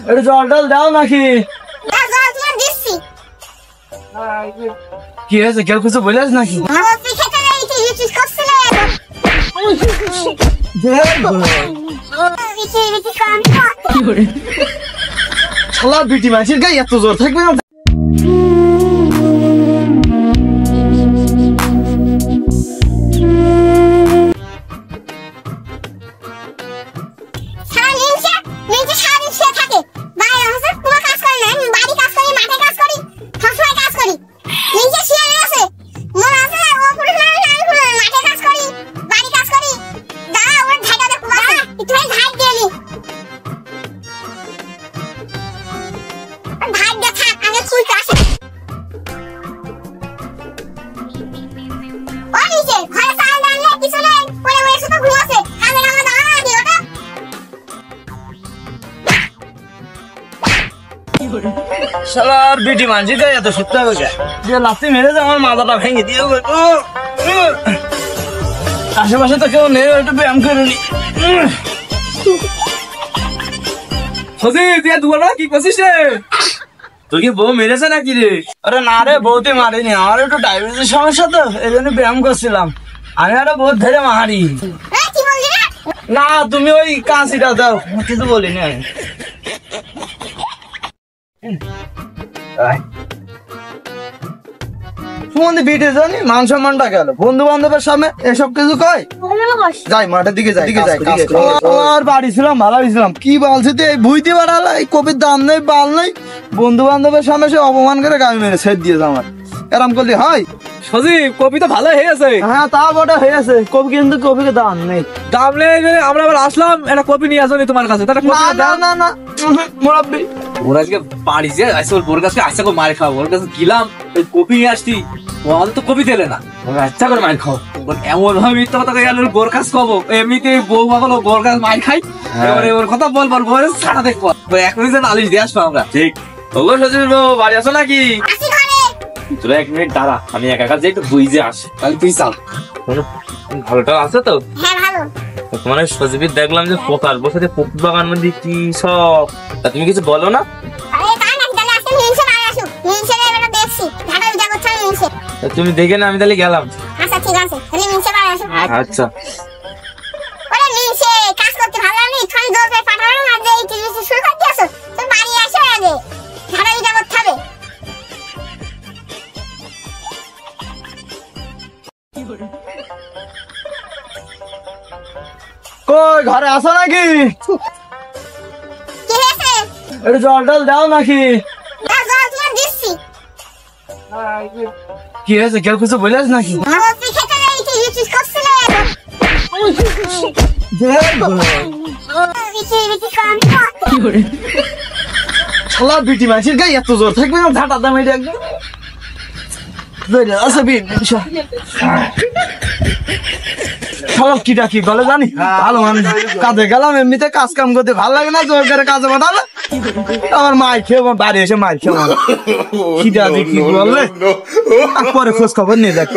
একটু জল টল দাও নাকি? কি হয়েছে, কেউ কিছু বলেছ নাকি? শালা বিটি মাছের গায়ে এত জোর থাকবে না। শালার বিটি মানছি গায়ে এত সত্য দিয়ে লাথি মেরেছে আমার মাথাটা ভেঙে দিয়ে। আশেপাশে তো কেউ নেই, একটু ব্যায়াম করে নি। কি করছিস রে? তুই কি বউ মেরেছে নাকি রে? আরে না রে, বউতে মারিনি, আমার একটু ডায়াবেটিস সমস্যা তো এই জন্য ব্যায়াম করছিলাম। আমি আরো বহুত ধরে মারি না। তুমি ওই কাঁচিটা দাও, কিছু বলিনি আমি। মান সম্মানটা গেল, বন্ধু বান্ধবের সামনে এসব কিছু কয়। যাই মাঠের দিকে যাই। আর বাড়ি ছিলাম, ভালো ছিলাম। কি বলছি তুই, এই বুঝতে পারালা এই কপির দাম নেই, বাল নেই। বন্ধু বান্ধবের সামনে সে অপমান করে গাড়ি মেরে ছেদ দিয়েছে আমার। এরম করলে হয়? সজীব, কপি তো ভালো হয়েছে। হ্যাঁ, তা বড় হয়েছে কপি, কিন্তু কপিকে দাম নেই। দাম নেই, আমরা আবার আসলাম একটা কপি নিয়ে আসো তোমার কাছে। না মুরাব্বি, ওর আজকে বাড়ি যে আসছে, ওর বোর কাছে আসছে মার খাবো। ওর কাছে গেলাম, ওই কপি নিয়ে আসছি, ও আমাদের তো কপি দিলে না। আচ্ছা করে মার খাও, এমন ভাবে মিথ্যা কথা গেল বোর কাছ খাবো। এমনিতে বউ পাগল, বোর কাছে মার খাই। ওর কথা বলবার বলে ছাড়া দেখবো, এখন নালিশ দিয়ে আসবো আমরা। ঠিক ওগো সজীব বাবু, বাড়ি আসো নাকি? তোরা 1 মিনিট দাঁড়া, আমি একা একা যাই, একটু বুঝে আসে। তাহলে তুই চাল ভালোটা আছে তো? তোমার সজীবের দেখলাম যে পোকার বসে পপি বাগান মধ্যে কি সব, তা তুমি কিছু বলো না? তুমি দেখে না, আমি তাহলে গেলাম। আচ্ছা কই, ঘরে আসো নাকি? একটু জল টল দাও নাকি? কি হয়েছে, কেউ কিছু বলেছ নাকি? শালা বিটি মাছের গায়ে এত জোর থাকবে না, ঝাঁটা দাম এটা একদম। আচ্ছা কি ডাকি বলে জানি, ভালো মানুষ কাজে গেলাম, এমনিতে কাজ কাম করতে ভালো লাগে না, জোর করে কাজে বাঁধালে আমার মায়ের খেয়ে বাড়ি এসে মায়ের খেয়ে কি ডাকি কি বললে, পরে খোঁজ খবর নিয়ে দেখ।